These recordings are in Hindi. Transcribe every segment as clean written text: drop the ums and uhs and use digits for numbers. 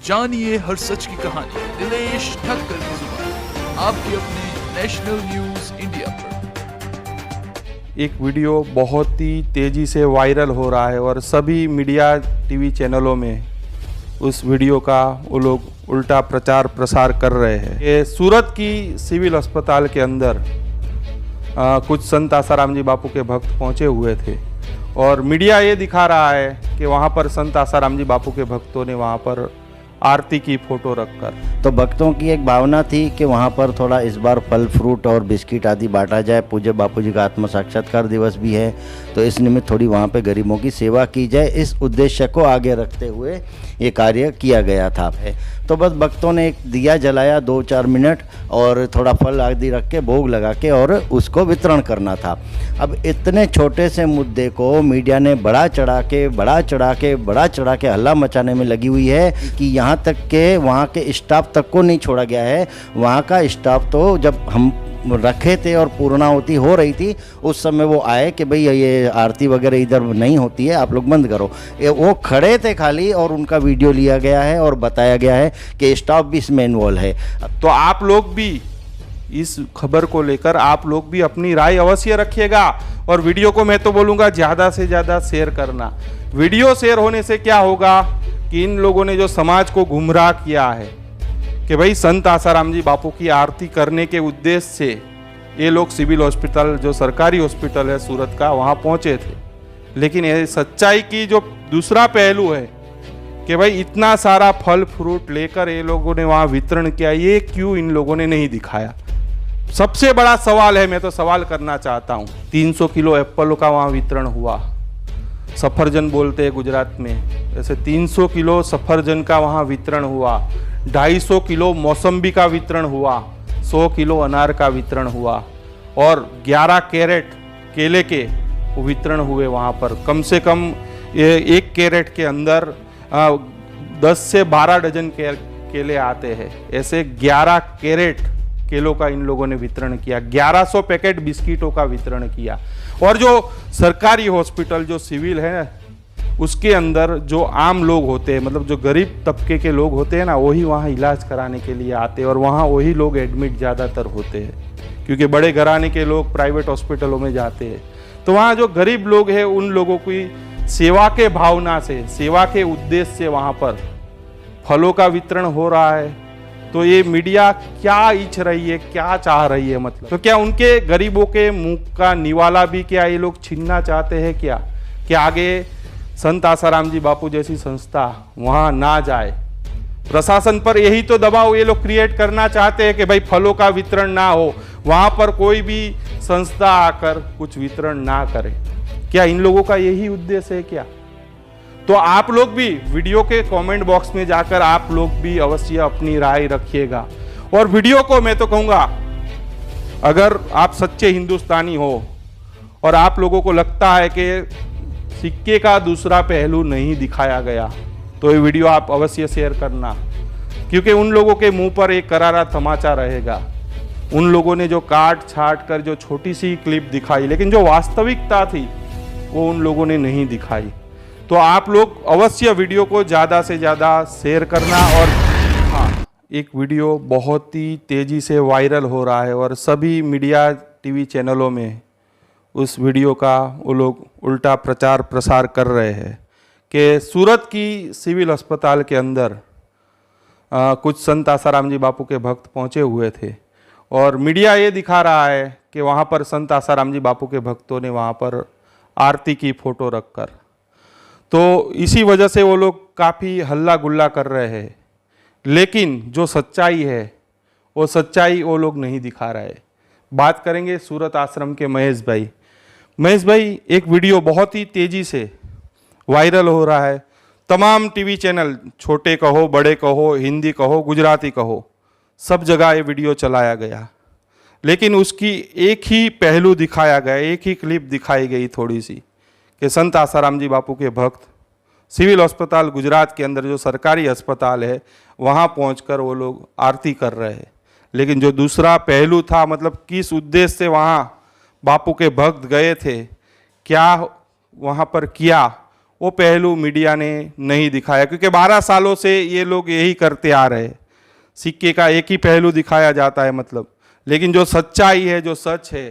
जानिए हर सच की कहानी दिनेश ठक्कर की जुबान आपके अपने नेशनल न्यूज इंडिया पर। एक वीडियो बहुत ही तेज़ी से वायरल हो रहा है और सभी मीडिया टीवी चैनलों में उस वीडियो का वो लोग उल्टा प्रचार प्रसार कर रहे हैं। ये सूरत की सिविल अस्पताल के अंदर कुछ संत आसाराम जी बापू के भक्त पहुंचे हुए थे और मीडिया ये दिखा रहा है कि वहाँ पर संत आसाराम जी बापू के भक्तों ने वहाँ पर आरती की फोटो रखकर, तो भक्तों की एक भावना थी कि वहाँ पर थोड़ा इस बार फल फ्रूट और बिस्किट आदि बांटा जाए। पूज्य बापू जी का आत्म साक्षात्कार दिवस भी है, तो इस निमित्त थोड़ी वहाँ पे गरीबों की सेवा की जाए, इस उद्देश्य को आगे रखते हुए ये कार्य किया गया था। तो बस भक्तों ने एक दिया जलाया 2-4 मिनट और थोड़ा फल आदि रख के भोग लगा के और उसको वितरण करना था। अब इतने छोटे से मुद्दे को मीडिया ने बढ़ा चढ़ा के हल्ला मचाने में लगी हुई है कि यहाँ तक के वहाँ के स्टाफ तक को नहीं छोड़ा गया है। वहाँ का स्टाफ तो जब हम रखे थे और पूर्णाहुति हो रही थी उस समय वो आए कि भाई ये आरती वगैरह इधर नहीं होती है, आप लोग बंद करो। वो खड़े थे खाली और उनका वीडियो लिया गया है और बताया गया है कि स्टाफ भी इसमें इन्वॉल्व है। तो आप लोग भी इस खबर को लेकर आप लोग भी अपनी राय अवश्य रखिएगा और वीडियो को मैं तो बोलूँगा ज़्यादा से ज़्यादा शेयर करना। वीडियो शेयर होने से क्या होगा कि इन लोगों ने जो समाज को गुमराह किया है कि भाई संत आसाराम जी बापू की आरती करने के उद्देश्य से ये लोग सिविल हॉस्पिटल, जो सरकारी हॉस्पिटल है सूरत का, वहाँ पहुँचे थे। लेकिन ये सच्चाई की जो दूसरा पहलू है कि भाई इतना सारा फल फ्रूट लेकर ये लोगों ने वहाँ वितरण किया, ये क्यों इन लोगों ने नहीं दिखाया। सबसे बड़ा सवाल है, मैं तो सवाल करना चाहता हूँ। 300 किलो एप्पल का वहाँ वितरण हुआ, सफरजन बोलते हैं गुजरात में, ऐसे 300 किलो सफरजन का वहाँ वितरण हुआ, 250 किलो मौसम्बी का वितरण हुआ, 100 किलो अनार का वितरण हुआ और 11 कैरेट केले के वितरण हुए। वहाँ पर कम से कम 1 कैरेट के अंदर 10 से 12 डजन केले आते हैं। ऐसे 11 कैरेट केलों का इन लोगों ने वितरण किया, 1100 पैकेट बिस्किटों का वितरण किया। और जो सरकारी हॉस्पिटल जो सिविल है उसके अंदर जो आम लोग होते हैं, मतलब जो गरीब तबके के लोग होते हैं ना, वही वहाँ इलाज कराने के लिए आते हैं और वहाँ वही लोग एडमिट ज़्यादातर होते हैं, क्योंकि बड़े घराने के लोग प्राइवेट हॉस्पिटलों में जाते हैं। तो वहाँ जो गरीब लोग हैं उन लोगों की सेवा के भावना से, सेवा के उद्देश्य से वहाँ पर फलों का वितरण हो रहा है। तो ये मीडिया क्या इच्छ रही है, क्या चाह रही है, मतलब तो क्या उनके गरीबों के मुंह का निवाला भी क्या ये लोग छीनना चाहते हैं क्या, कि आगे संत आसाराम जी बापू जैसी संस्था वहाँ ना जाए। प्रशासन पर यही तो दबाव ये लोग क्रिएट करना चाहते हैं कि भाई फलों का वितरण ना हो, वहाँ पर कोई भी संस्था आकर कुछ वितरण ना करे। क्या इन लोगों का यही उद्देश्य है क्या? तो आप लोग भी वीडियो के कमेंट बॉक्स में जाकर आप लोग भी अवश्य अपनी राय रखिएगा। और वीडियो को मैं तो कहूँगा, अगर आप सच्चे हिंदुस्तानी हो और आप लोगों को लगता है कि सिक्के का दूसरा पहलू नहीं दिखाया गया, तो ये वीडियो आप अवश्य शेयर करना, क्योंकि उन लोगों के मुंह पर एक करारा तमाचा रहेगा। उन लोगों ने जो काट छाट कर जो छोटी सी क्लिप दिखाई, लेकिन जो वास्तविकता थी वो उन लोगों ने नहीं दिखाई। तो आप लोग अवश्य वीडियो को ज़्यादा से ज़्यादा शेयर करना। और हाँ, एक वीडियो बहुत ही तेज़ी से वायरल हो रहा है और सभी मीडिया टीवी चैनलों में उस वीडियो का वो लोग उल्टा प्रचार प्रसार कर रहे हैं कि सूरत की सिविल अस्पताल के अंदर कुछ संत आसाराम जी बापू के भक्त पहुंचे हुए थे और मीडिया ये दिखा रहा है कि वहाँ पर संत आसाराम जी बापू के भक्तों ने वहाँ पर आरती की फ़ोटो रखकर, तो इसी वजह से वो लोग काफ़ी हल्ला गुल्ला कर रहे हैं। लेकिन जो सच्चाई है वो सच्चाई वो लोग नहीं दिखा रहे। बात करेंगे सूरत आश्रम के महेश भाई, एक वीडियो बहुत ही तेज़ी से वायरल हो रहा है। तमाम टीवी चैनल, छोटे कहो बड़े कहो, हिंदी कहो गुजराती कहो, सब जगह ये वीडियो चलाया गया, लेकिन उसकी एक ही पहलू दिखाया गया, एक ही क्लिप दिखाई गई थोड़ी सी, कि संत आसाराम जी बापू के भक्त सिविल अस्पताल गुजरात के अंदर जो सरकारी अस्पताल है वहाँ पहुंचकर वो लोग आरती कर रहे हैं। लेकिन जो दूसरा पहलू था, मतलब किस उद्देश्य से वहाँ बापू के भक्त गए थे, क्या वहाँ पर किया, वो पहलू मीडिया ने नहीं दिखाया, क्योंकि 12 सालों से ये लोग यही करते आ रहे हैं। सिक्के का एक ही पहलू दिखाया जाता है मतलब, लेकिन जो सच्चाई है, जो सच है,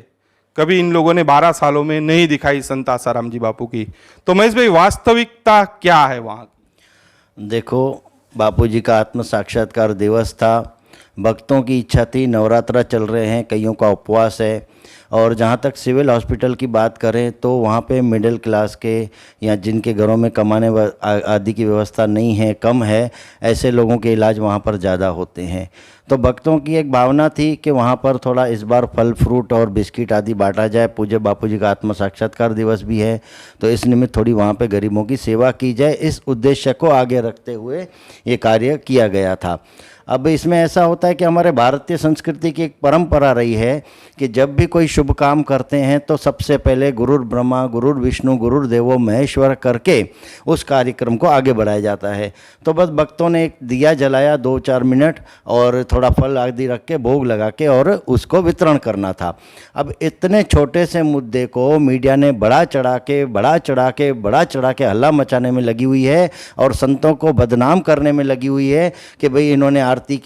कभी इन लोगों ने 12 सालों में नहीं दिखाई संत आसाराम जी बापू की। तो महेश भाई, वास्तविकता क्या है वहाँ की? देखो, बापूजी का आत्म साक्षात्कार दिवस था, भक्तों की इच्छा थी, नवरात्रा चल रहे हैं, कईयों का उपवास है। और जहाँ तक सिविल हॉस्पिटल की बात करें तो वहाँ पे मिडिल क्लास के या जिनके घरों में कमाने आदि की व्यवस्था नहीं है, कम है, ऐसे लोगों के इलाज वहाँ पर ज़्यादा होते हैं। तो भक्तों की एक भावना थी कि वहाँ पर थोड़ा इस बार फल फ्रूट और बिस्किट आदि बांटा जाए। पूज्य बापूजी का आत्म साक्षात्कार दिवस भी है, तो इस निमित्त थोड़ी वहाँ पे गरीबों की सेवा की जाए, इस उद्देश्य को आगे रखते हुए ये कार्य किया गया था। अब इसमें ऐसा होता है कि हमारे भारतीय संस्कृति की एक परंपरा रही है कि जब भी कोई शुभ काम करते हैं तो सबसे पहले गुरुर ब्रह्मा गुरुर विष्णु गुरुर देवो महेश्वर करके उस कार्यक्रम को आगे बढ़ाया जाता है। तो बस भक्तों ने एक दिया जलाया 2-4 मिनट और थोड़ा फल आदि रख के भोग लगा के और उसको वितरण करना था। अब इतने छोटे से मुद्दे को मीडिया ने बढ़ा चढ़ा के हल्ला मचाने में लगी हुई है और संतों को बदनाम करने में लगी हुई है कि भाई इन्होंने आरती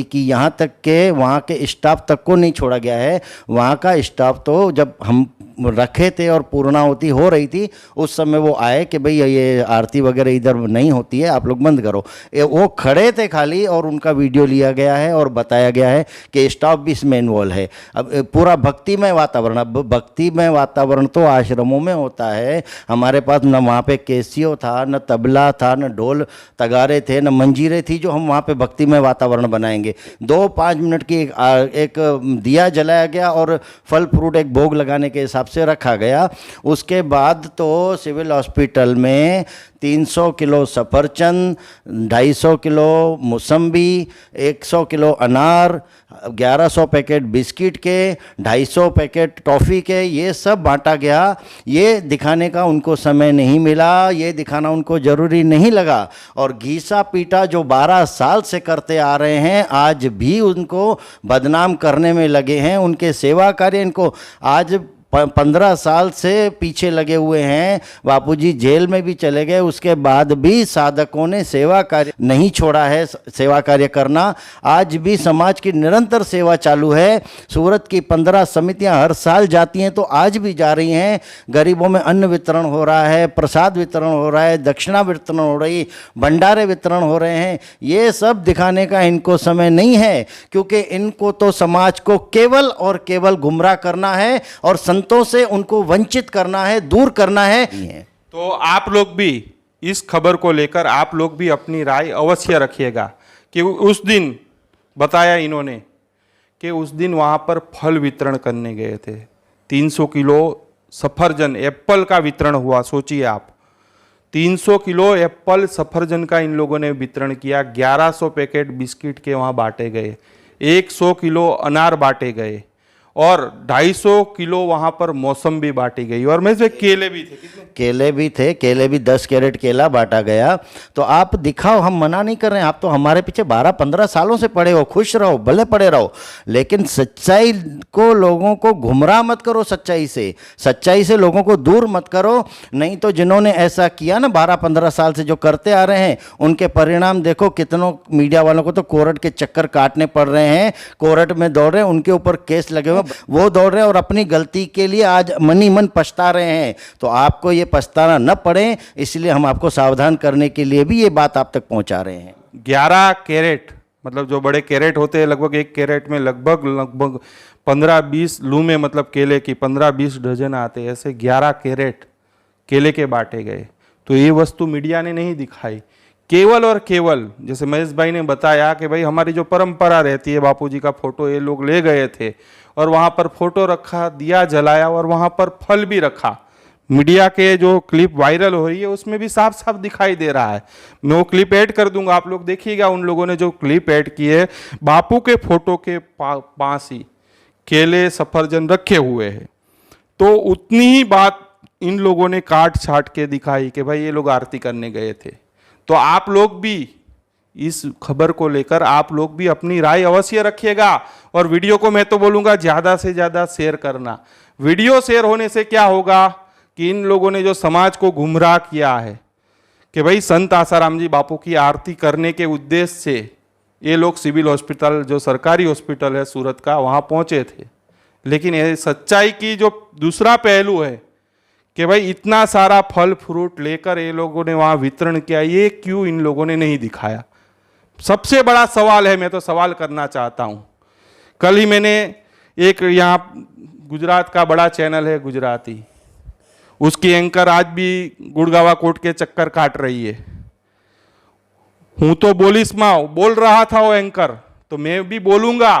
की, यहाँ तक के वहाँ के स्टाफ तक को नहीं छोड़ा गया है। वहाँ का स्टाफ तो जब हम रखे थे और पूर्णाहुति हो रही थी उस समय वो आए कि भाई ये आरती वगैरह इधर नहीं होती है, आप लोग बंद करो। वो खड़े थे खाली और उनका वीडियो लिया गया है और बताया गया है कि स्टाफ भी इसमें इन्वॉल्व है। अब पूरा भक्तिमय वातावरण, अब भक्तिमय वातावरण तो आश्रमों में होता है। हमारे पास न वहाँ पे कैसियो था, न तबला था, न ढोल तगारे थे, न मंजीरे थी जो हम वहाँ पे भक्तिमय वातावरण बनाएंगे। 2-5 मिनट की एक दिया जलाया गया और फल फ्रूट एक भोग लगाने के हिसाब से रखा गया। उसके बाद तो सिविल हॉस्पिटल में 300 किलो सफरचंद, 250 किलो मौसम्बी, 100 किलो अनार, 1100 पैकेट बिस्किट के, 250 पैकेट टॉफ़ी के, ये सब बांटा गया। ये दिखाने का उनको समय नहीं मिला, ये दिखाना उनको ज़रूरी नहीं लगा। और घीसा पीटा जो 12 साल से करते आ रहे हैं आज भी उनको बदनाम करने में लगे हैं। उनके सेवा कार्य इनको आज 15 साल से पीछे लगे हुए हैं। बापूजी जेल में भी चले गए, उसके बाद भी साधकों ने सेवा कार्य नहीं छोड़ा है, सेवा कार्य करना। आज भी समाज की निरंतर सेवा चालू है। सूरत की 15 समितियां हर साल जाती हैं तो आज भी जा रही हैं। गरीबों में अन्न वितरण हो रहा है, प्रसाद वितरण हो रहा है, दक्षिणा वितरण हो रही, भंडारे वितरण हो रहे हैं। ये सब दिखाने का इनको समय नहीं है, क्योंकि इनको तो समाज को केवल और केवल गुमराह करना है और संतों से उनको वंचित करना है, दूर करना है। तो आप लोग भी इस खबर को लेकर आप लोग भी अपनी राय अवश्य रखिएगा कि उस दिन बताया इन्होंने कि उस दिन वहां पर फल वितरण करने गए थे। 300 किलो सफरजन एप्पल का वितरण हुआ। सोचिए आप, 300 किलो एप्पल सफरजन का इन लोगों ने वितरण किया। 1100 पैकेट बिस्किट के वहां बांटे गए, 100 किलो अनार बांटे गए और 250 किलो वहां पर मौसम्बी बांटी गई। और में से केले भी थे। कितने केले भी 10 कैरेट केला बांटा गया। तो आप दिखाओ, हम मना नहीं कर रहे हैं, आप तो हमारे पीछे 12-15 सालों से पड़े हो, खुश रहो, भले पड़े रहो, लेकिन सच्चाई को, लोगों को गुमराह मत करो। सच्चाई से लोगों को दूर मत करो। नहीं तो जिन्होंने ऐसा किया ना 12-15 साल से जो करते आ रहे हैं, उनके परिणाम देखो। कितनों मीडिया वालों को तो कोर्ट के चक्कर काटने पड़ रहे हैं, कोर्ट में दौड़ रहे हैं, उनके ऊपर केस लगे हुए, वो दौड़ रहे हैं और अपनी गलती के लिए आज मनी मन पछता रहे हैं। तो आपको ये पछताना न पड़े, इसलिए हम आपको सावधान करने के लिए भी ये बात आप तक पहुंचा रहे हैं। 11 कैरेट मतलब जो बड़े कैरेट होते हैं, लगभग एक कैरेट में लगभग 15-20 लूमें, मतलब केले की 15-20 डजन आते हैं। ऐसे 11 कैरेट केले के बांटे गए। तो ये वस्तु मीडिया ने नहीं दिखाई। केवल और केवल जैसे महेश भाई ने बताया कि भाई हमारी जो परंपरा रहती है, बापूजी का फोटो ये लोग ले गए थे और वहाँ पर फोटो रखा, दिया जलाया और वहाँ पर फल भी रखा। मीडिया के जो क्लिप वायरल हो रही है उसमें भी साफ साफ दिखाई दे रहा है। मैं वो क्लिप ऐड कर दूंगा, आप लोग देखिएगा। उन लोगों ने जो क्लिप ऐड की है, बापू के फोटो के पास ही केले सफरजन रखे हुए हैं। तो उतनी ही बात इन लोगों ने काट छाट के दिखाई कि भाई ये लोग आरती करने गए थे। तो आप लोग भी इस खबर को लेकर आप लोग भी अपनी राय अवश्य रखिएगा। और वीडियो को मैं तो बोलूँगा ज़्यादा से ज़्यादा शेयर करना। वीडियो शेयर होने से क्या होगा कि इन लोगों ने जो समाज को गुमराह किया है कि भाई संत आसाराम जी बापू की आरती करने के उद्देश्य से ये लोग सिविल हॉस्पिटल, जो सरकारी हॉस्पिटल है सूरत का, वहाँ पहुँचे थे। लेकिन ये सच्चाई की जो दूसरा पहलू है कि भाई इतना सारा फल फ्रूट लेकर ये लोगों ने वहाँ वितरण किया, ये क्यों इन लोगों ने नहीं दिखाया? सबसे बड़ा सवाल है, मैं तो सवाल करना चाहता हूँ। कल ही मैंने एक यहाँ गुजरात का बड़ा चैनल है गुजराती, उसकी एंकर आज भी गुड़गावा कोर्ट के चक्कर काट रही है। हूं तो बोल रहा था वो एंकर, तो मैं भी बोलूंगा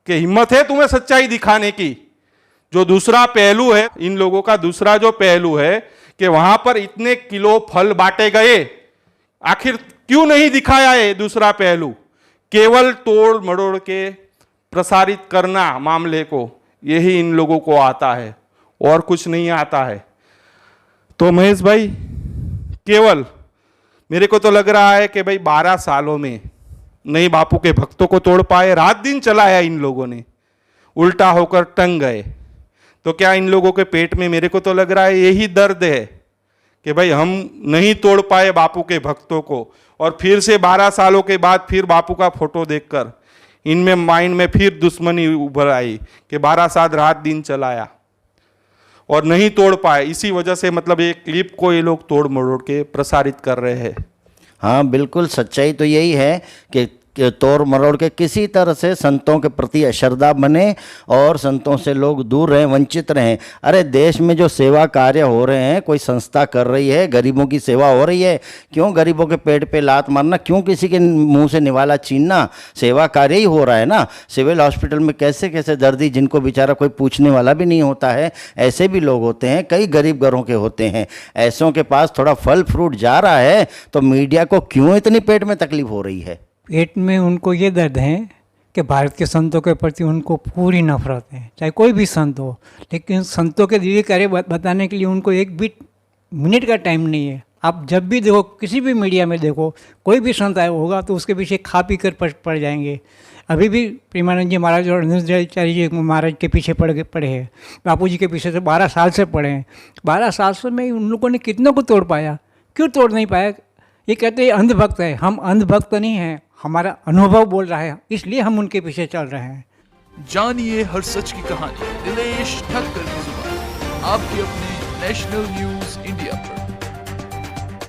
कि हिम्मत है तुम्हें सच्चाई दिखाने की। जो दूसरा पहलू है, इन लोगों का दूसरा जो पहलू है कि वहां पर इतने किलो फल बांटे गए, आखिर क्यों नहीं दिखाया है दूसरा पहलू? केवल तोड़ मरोड़ के प्रसारित करना मामले को, यही इन लोगों को आता है और कुछ नहीं आता है। तो महेश भाई, केवल मेरे को तो लग रहा है कि भाई 12 सालों में नहीं बापू के भक्तों को तोड़ पाए, रात दिन चलाया इन लोगों ने, उल्टा होकर टंग गए। तो क्या इन लोगों के पेट में, मेरे को तो लग रहा है यही दर्द है कि भाई हम नहीं तोड़ पाए बापू के भक्तों को, और फिर से 12 सालों के बाद फिर बापू का फोटो देखकर इनमें माइंड में फिर दुश्मनी उभर आई कि 12 साल रात दिन चलाया और नहीं तोड़ पाए। इसी वजह से मतलब एक क्लिप को ये लोग तोड़ मरोड़ के प्रसारित कर रहे हैं। हाँ बिल्कुल, सच्चाई तो यही है कि तोड़ मरोड़ के किसी तरह से संतों के प्रति अश्रद्धा बने और संतों से लोग दूर रहें, वंचित रहें। अरे देश में जो सेवा कार्य हो रहे हैं, कोई संस्था कर रही है, गरीबों की सेवा हो रही है, क्यों गरीबों के पेट पे लात मारना, क्यों किसी के मुंह से निवाला छीनना? सेवा कार्य ही हो रहा है ना। सिविल हॉस्पिटल में कैसे कैसे दर्दी, जिनको बेचारा कोई पूछने वाला भी नहीं होता है, ऐसे भी लोग होते हैं, कई गरीब घरों के होते हैं। ऐसों के पास थोड़ा फल फ्रूट जा रहा है तो मीडिया को क्यों इतनी पेट में तकलीफ हो रही है? पेट में उनको ये दर्द है कि भारत के संतों के प्रति उनको पूरी नफरत है, चाहे कोई भी संत हो। लेकिन संतों के दिव्य कार्य बताने के लिए उनको एक भी मिनट का टाइम नहीं है। आप जब भी देखो, किसी भी मीडिया में देखो, कोई भी संत आया होगा तो उसके पीछे खा पी कर पड़ जाएंगे। अभी भी प्रेमानंद जी महाराज और अनंताचार्य जी महाराज के पीछे पड़े हैं, बापू जी के पीछे से 12 साल से पड़े हैं। 12 साल से में उन लोगों ने कितनों को तोड़ पाया? क्यों तोड़ नहीं पाया? ये कहते हैं अंधभक्त है। हम अंधभक्त नहीं हैं, हमारा अनुभव बोल रहा है, इसलिए हम उनके पीछे चल रहे हैं। जानिए हर सच की कहानी दिनेश ठक्कर की जुबान, आपके अपने नेशनल न्यूज इंडिया पर।